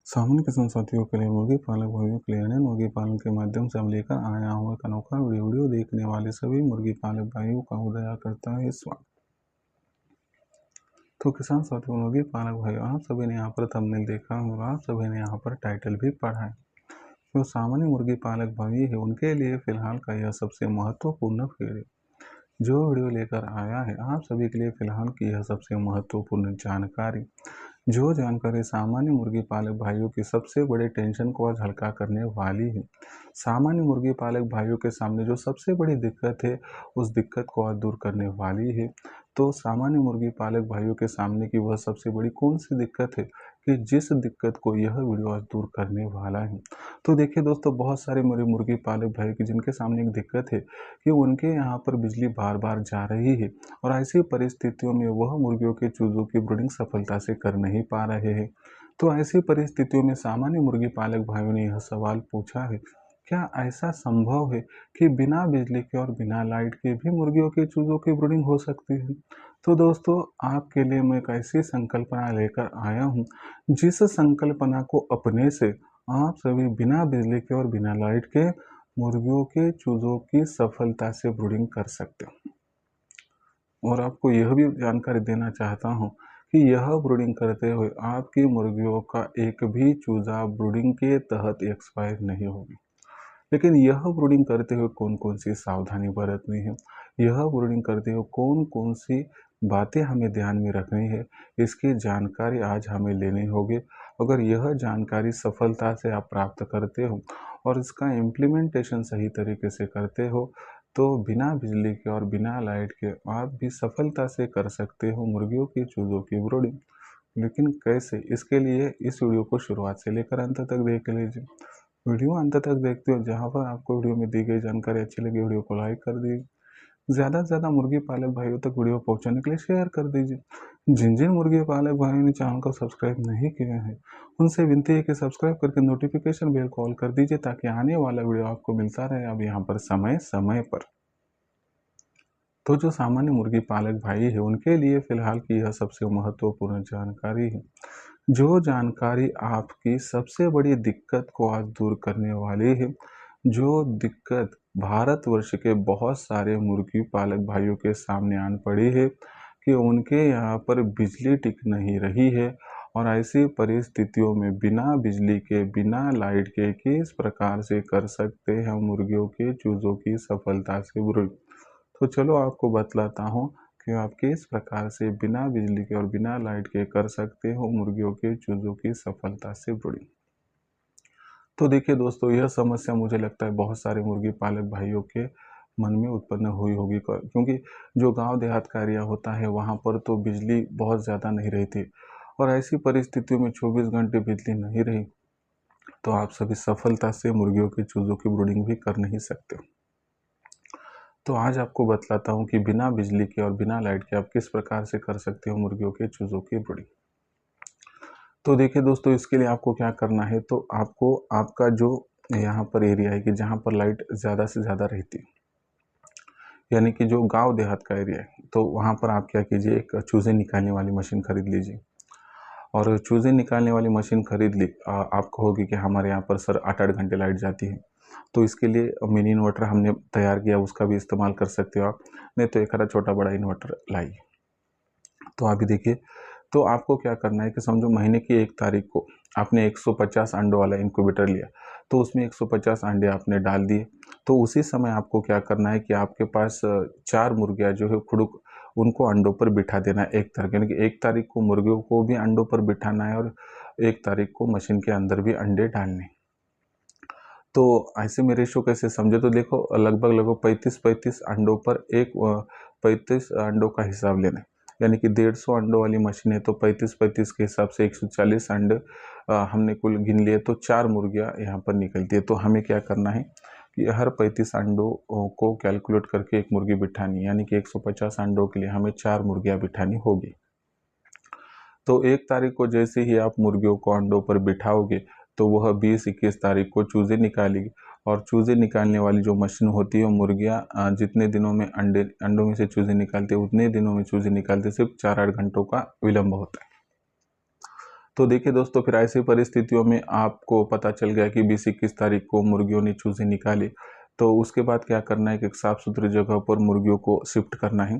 सामान्य किसान साथियों के लिए मुर्गी पालक भाइयों के लिए इंडियन मुर्गी पालन के माध्यम से हम लेकर आया हूँ एक अनोखा वीडियो देखने वाले सभी मुर्गी पालक भाइयों का उदया करता है स्वागत। तो किसान साथियों मुर्गी पालक भाइयों, आप सभी ने यहाँ पर थंबनेल देखा और आप सभी ने यहाँ पर टाइटल भी पढ़ा है। जो सामान्य मुर्गी पालक भाई है उनके लिए फिलहाल का यह सबसे महत्वपूर्ण वीडियो जो वीडियो लेकर आया है आप सभी के लिए फिलहाल की यह सबसे महत्वपूर्ण जानकारी। जो जानकारी सामान्य मुर्गी पालक भाइयों की सबसे बड़े टेंशन को आज हल्का करने वाली है। सामान्य मुर्गी पालक भाइयों के सामने जो सबसे बड़ी दिक्कत है उस दिक्कत को आज दूर करने वाली है। तो सामान्य मुर्गी पालक भाइयों के सामने की वह सबसे बड़ी कौन सी दिक्कत है कि जिस दिक्कत को यह वीडियो आज दूर करने वाला है। तो देखिए दोस्तों, बहुत सारे मेरे मुर्गी पालक भाई की जिनके सामने एक दिक्कत है कि उनके यहाँ पर बिजली बार बार जा रही है और ऐसी परिस्थितियों में वह मुर्गियों के चूजों की ब्रीडिंग सफलता से कर नहीं पा रहे हैं। तो ऐसी परिस्थितियों में सामान्य मुर्गी पालक भाइयों ने यह सवाल पूछा है, क्या ऐसा संभव है कि बिना बिजली के और बिना लाइट के भी मुर्गियों के चूजों की ब्रीडिंग हो सकती है। तो दोस्तों, आपके लिए मैं एक ऐसी संकल्पना लेकर आया हूँ जिस संकल्पना को अपने से आप सभी बिना बिजली के और बिना लाइट के मुर्गियों के चूजों की सफलता से ब्रीडिंग कर सकते हो। और आपको यह भी जानकारी देना चाहता हूँ कि यह ब्रीडिंग करते हुए आपकी मुर्गियों का एक भी चूजा ब्रीडिंग के तहत एक्सपायर नहीं होगी। लेकिन यह ब्रीडिंग करते हुए कौन कौन सी सावधानी बरतनी है, यह ब्रीडिंग करते हुए कौन कौन सी बातें हमें ध्यान में रखनी है, इसकी जानकारी आज हमें लेनी होगी। अगर यह जानकारी सफलता से आप प्राप्त करते हो और इसका इम्प्लीमेंटेशन सही तरीके से करते हो तो बिना बिजली के और बिना लाइट के आप भी सफलता से कर सकते हो मुर्गियों की चूज़ों की ब्रीडिंग। लेकिन कैसे, इसके लिए इस वीडियो को शुरुआत से लेकर अंत तक देख लीजिए। वीडियो अंत तक देखते हो, जहाँ पर आपको वीडियो में दी गई जानकारी अच्छी लगी वीडियो को लाइक कर दीजिए। ज़्यादा से ज़्यादा मुर्गी पालक भाइयों तक वीडियो पहुंचाने के लिए शेयर कर दीजिए। जिन जिन मुर्गी पालक भाइयों ने चैनल को सब्सक्राइब नहीं किया है उनसे विनती है कि सब्सक्राइब करके नोटिफिकेशन बेल कॉल कर दीजिए ताकि आने वाला वीडियो आपको मिलता रहे अब यहाँ पर समय समय पर। तो जो सामान्य मुर्गी पालक भाई है उनके लिए फिलहाल की यह सबसे महत्वपूर्ण जानकारी है। जो जानकारी आपकी सबसे बड़ी दिक्कत को आज दूर करने वाली है। जो दिक्कत भारतवर्ष के बहुत सारे मुर्गी पालक भाइयों के सामने आन पड़ी है कि उनके यहाँ पर बिजली टिक नहीं रही है और ऐसी परिस्थितियों में बिना बिजली के बिना लाइट के किस प्रकार से कर सकते हैं मुर्गियों के चूज़ों की सफलता से ब्रीडिंग। तो चलो आपको बतलाता हूँ कि आप किस प्रकार से बिना बिजली के और बिना लाइट के कर सकते हो मुर्गियों के चूज़ों की सफलता से ब्रीडिंग। तो देखिए दोस्तों, यह समस्या मुझे लगता है बहुत सारे मुर्गी पालक भाइयों के मन में उत्पन्न हुई होगी क्योंकि जो गांव देहात का एरिया होता है वहां पर तो बिजली बहुत ज़्यादा नहीं रहती और ऐसी परिस्थितियों में 24 घंटे बिजली नहीं रही तो आप सभी सफलता से मुर्गियों के चूज़ों की ब्रीडिंग भी कर नहीं सकते। तो आज आपको बतलाता हूँ कि बिना बिजली के और बिना लाइट के आप किस प्रकार से कर सकते हो मुर्गियों के चूज़ों की ब्रीडिंग। तो देखिए दोस्तों, इसके लिए आपको क्या करना है, तो आपको आपका जो यहाँ पर एरिया है कि जहाँ पर लाइट ज़्यादा से ज़्यादा रहती है यानी कि जो गांव देहात का एरिया है तो वहाँ पर आप क्या कीजिए, एक चूज़े निकालने वाली मशीन खरीद लीजिए। और चूज़े निकालने वाली मशीन खरीद ली, आप कहोगे कि हमारे यहाँ पर सर 8-8 घंटे लाइट जाती है, तो इसके लिए मिनी इन्वर्टर हमने तैयार किया, उसका भी इस्तेमाल कर सकते हो आप। नहीं तो एक छोटा बड़ा इन्वर्टर लाइए। तो अभी देखिए, तो आपको क्या करना है कि समझो महीने की 1 तारीख को आपने 150 अंडों वाला इंक्यूबेटर लिया, तो उसमें 150 अंडे आपने डाल दिए। तो उसी समय आपको क्या करना है कि आपके पास 4 मुर्गियाँ जो है खुडुक उनको अंडों पर बिठा देना है 1 तारीख, यानी कि 1 तारीख को मुर्गियों को भी अंडों पर बिठाना है और 1 तारीख को मशीन के अंदर भी अंडे डालने। तो ऐसे में रेशो कैसे समझे, तो देखो लगभग 35 अंडों पर 35 अंडों का हिसाब लेना है। यानी कि 150 अंडों वाली मशीन है तो 35 के हिसाब से 140 अंडे हमने कुल गिन लिए, तो 4 मुर्गियाँ यहाँ पर निकलती है। तो हमें क्या करना है कि हर 35 अंडों को कैलकुलेट करके एक मुर्गी बिठानी, यानी कि 150 अंडों के लिए हमें 4 मुर्गियाँ बिठानी होगी। तो 1 तारीख को जैसे ही आप मुर्गियों को अंडों पर बिठाओगे तो वह 20-21 तारीख को चूज़े निकालेगी और चूज़े निकालने वाली जो मशीन होती है वो मुर्गियाँ जितने दिनों में अंडों में से चूज़े निकालते हैं उतने दिनों में चूज़े निकालते, सिर्फ 4-8 घंटों का विलम्ब होता है। तो देखिए दोस्तों, फिर ऐसी परिस्थितियों में आपको पता चल गया कि 20-21 तारीख को मुर्गियों ने चूज़े निकाले, तो उसके बाद क्या करना है कि एक साफ़-सुथरी जगह पर मुर्गियों को शिफ्ट करना है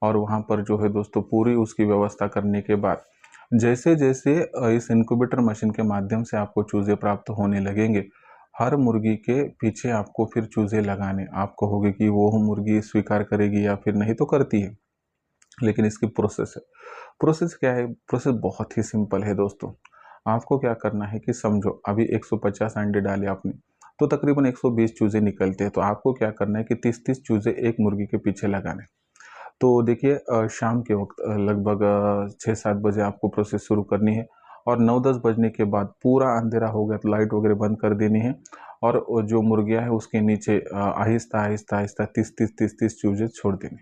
और वहाँ पर जो है दोस्तों पूरी उसकी व्यवस्था करने के बाद जैसे-जैसे इस इनक्यूबेटर मशीन के माध्यम से आपको चूज़े प्राप्त होने लगेंगे, हर मुर्गी के पीछे आपको फिर चूज़े लगाने। आप कहोगे कि वो मुर्गी स्वीकार करेगी या फिर नहीं, तो करती है, लेकिन इसकी प्रोसेस है। प्रोसेस क्या है? प्रोसेस बहुत ही सिंपल है दोस्तों। आपको क्या करना है कि समझो अभी 150 अंडे डाले आपने, तो तकरीबन 120 चूज़े निकलते हैं। तो आपको क्या करना है कि 30-30 चूज़े एक मुर्गी के पीछे लगाने। तो देखिए शाम के वक़्त लगभग 6-7 बजे आपको प्रोसेस शुरू करनी है और 9-10 बजने के बाद पूरा अंधेरा हो गया तो लाइट वगैरह बंद कर देनी है और जो मुर्गियाँ हैं उसके नीचे आहिस्ता-आहिस्ता 30-30 30-30 चूज़े छोड़ देने।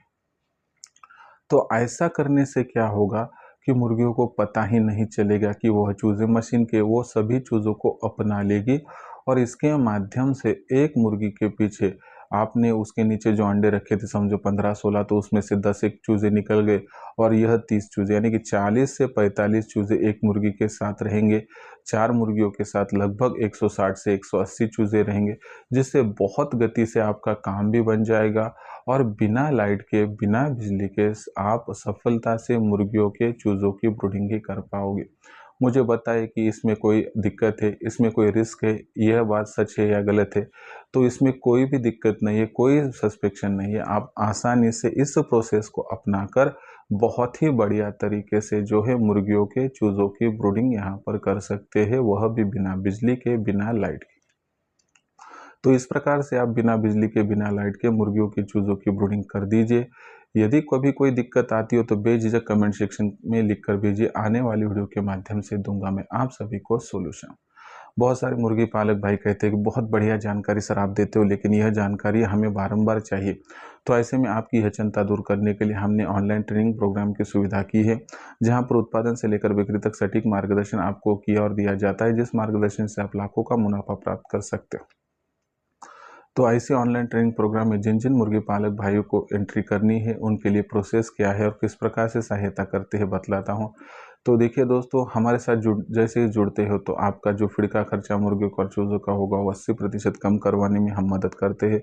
तो ऐसा करने से क्या होगा कि मुर्गियों को पता ही नहीं चलेगा कि वह चूज़े मशीन के वो सभी चूज़ों को अपना लेगी और इसके माध्यम से एक मुर्गी के पीछे आपने उसके नीचे जो अंडे रखे थे समझो 15-16, तो उसमें से 10 एक चूज़े निकल गए और यह 30 चूज़े यानी कि 40 से 45 चूज़े एक मुर्गी के साथ रहेंगे। 4 मुर्गियों के साथ लगभग 160 से 180 चूज़े रहेंगे, जिससे बहुत गति से आपका काम भी बन जाएगा और बिना लाइट के, बिना बिजली के आप सफलता से मुर्गियों के चूज़ों की ब्रूडिंग ही कर पाओगे। मुझे बताइए कि इसमें कोई दिक्कत है, इसमें कोई रिस्क है, यह बात सच है या गलत है? तो इसमें कोई भी दिक्कत नहीं है, कोई सस्पेक्शन नहीं है। आप आसानी से इस प्रोसेस को अपनाकर बहुत ही बढ़िया तरीके से जो है मुर्गियों के चूज़ों की ब्रूडिंग यहाँ पर कर सकते हैं, वह भी बिना बिजली के, बिना लाइट के। तो इस प्रकार से आप बिना बिजली के, बिना लाइट के मुर्गियों की चूज़ों की ब्रूडिंग कर दीजिए। यदि कभी कोई दिक्कत आती हो तो बेझिझक कमेंट सेक्शन में लिख कर भेजिए, आने वाली वीडियो के माध्यम से दूँगा मैं आप सभी को सॉल्यूशन। बहुत सारे मुर्गी पालक भाई कहते हैं कि बहुत बढ़िया जानकारी सर आप देते हो, लेकिन यह जानकारी हमें बारंबार चाहिए। तो ऐसे में आपकी यह चिंता दूर करने के लिए हमने ऑनलाइन ट्रेनिंग प्रोग्राम की सुविधा की है, जहां पर उत्पादन से लेकर बिक्री तक सटीक मार्गदर्शन आपको किया और दिया जाता है, जिस मार्गदर्शन से आप लाखों का मुनाफा प्राप्त कर सकते हो। तो ऐसे ऑनलाइन ट्रेनिंग प्रोग्राम में जिन जिन मुर्गी पालक भाइयों को एंट्री करनी है, उनके लिए प्रोसेस क्या है और किस प्रकार से सहायता करते हैं बतलाता हूँ। तो देखिए दोस्तों, हमारे साथ जैसे ही जुड़ते हो तो आपका जो फिर का खर्चा मुर्गियों और चूज़ों का होगा वो 80% कम करवाने में हम मदद करते हैं।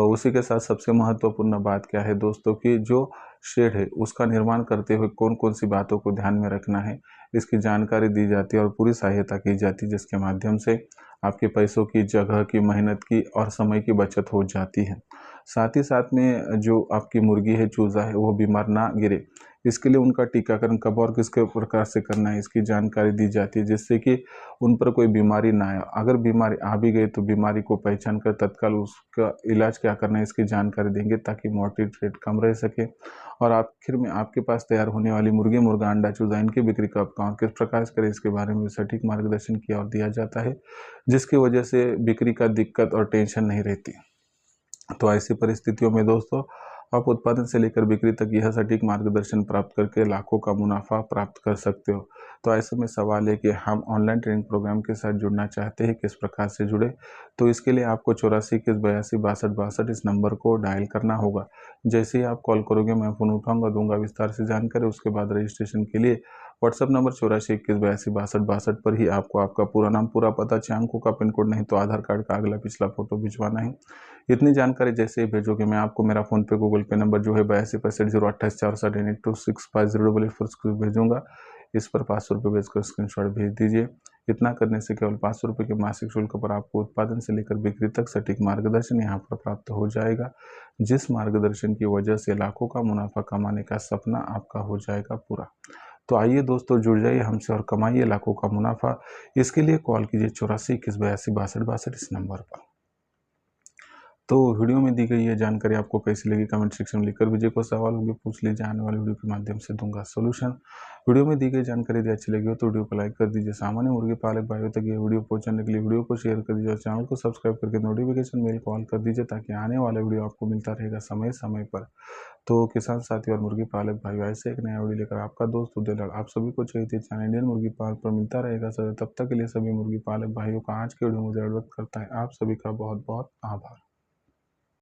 उसी के साथ सबसे महत्वपूर्ण बात क्या है दोस्तों कि जो शेड है उसका निर्माण करते हुए कौन कौन सी बातों को ध्यान में रखना है, इसकी जानकारी दी जाती है और पूरी सहायता की जाती है, जिसके माध्यम से आपके पैसों की, जगह की, मेहनत की और समय की बचत हो जाती है। साथ ही साथ में जो आपकी मुर्गी है, चूज़ा है, वो बीमार ना गिरे, इसके लिए उनका टीकाकरण कब और किस प्रकार से करना है, इसकी जानकारी दी जाती है, जिससे कि उन पर कोई बीमारी ना आए। अगर बीमारी आ भी गई तो बीमारी को पहचान कर तत्काल उसका इलाज क्या करना है, इसकी जानकारी देंगे ताकि मोर्टेलिटी रेट कम रह सके और आखिर में आपके पास तैयार होने वाली मुर्गी, मुर्गा, अंडा, चूज़ा इनकी बिक्री कब, कहाँ, किस प्रकार से करें, इसके बारे में सटीक मार्गदर्शन किया और दिया जाता है, जिसकी वजह से बिक्री का दिक्कत और टेंशन नहीं रहती। तो ऐसी परिस्थितियों में दोस्तों, आप उत्पादन से लेकर बिक्री तक यह सटीक मार्गदर्शन प्राप्त करके लाखों का मुनाफा प्राप्त कर सकते हो। तो ऐसे में सवाल है कि हम ऑनलाइन ट्रेनिंग प्रोग्राम के साथ जुड़ना चाहते हैं, किस प्रकार से जुड़े? तो इसके लिए आपको 84 21 82 62 इस नंबर को डायल करना होगा। जैसे ही आप कॉल करोगे मैं फ़ोन उठाऊंगा, दूंगा विस्तार से जानकारी। उसके बाद रजिस्ट्रेशन के लिए व्हाट्सएप नंबर 84 21 82 62 पर ही आपको आपका पूरा नाम, पूरा पता, 6 अंकों का पिन कोड नहीं तो आधार कार्ड का अगला पिछला फोटो भिजवाना है। इतनी जानकारी जैसे ही भेजोगे मैं आपको मेरा फ़ोन पे, गूगल पे नंबर जो है 82 65 028 4 भेजूंगा। इस पर 500 रुपये भेजकर स्क्रीनशॉट भेज दीजिए। इतना करने से केवल 500 रुपये के मासिक शुल्क पर आपको उत्पादन से लेकर बिक्री तक सटीक मार्गदर्शन यहाँ पर प्राप्त हो जाएगा, जिस मार्गदर्शन की वजह से लाखों का मुनाफा कमाने का सपना आपका हो जाएगा पूरा। तो आइए दोस्तों, जुड़ जाइए हमसे और कमाइए लाखों का मुनाफा। इसके लिए कॉल कीजिए 84 21 82 62 इस नंबर पर। तो वीडियो में दी गई ये जानकारी आपको कैसी लगी, कमेंट सेक्शन में लिखकर भेजिए। कोई सवाल होंगे पूछ लीजिए, आने वाली वीडियो के माध्यम से दूंगा सॉल्यूशन। वीडियो में दी गई जानकारी यदि अच्छी लगी हो तो वीडियो को लाइक कर दीजिए। सामान्य मुर्गी पालक भाइयों तक ये वीडियो पहुंचाने के लिए वीडियो को शेयर कर दीजिए और चैनल को सब्सक्राइब करके नोटिफिकेशन मेल को ऑल कर दीजिए, ताकि आने वाला वीडियो आपको मिलता रहेगा समय समय पर। तो किसान साथी और मुर्गी पालक भाइयों, ऐसे एक नया वीडियो लेकर आपका दोस्त उदय आप सभी को चाहिए चैनल इंडियन मुर्गी पालक पर मिलता रहेगा सर। तब तक के लिए सभी मुर्गी पालक भाइयों का आज के वीडियो में व्यक्त करता है। आप सभी का बहुत बहुत आभार।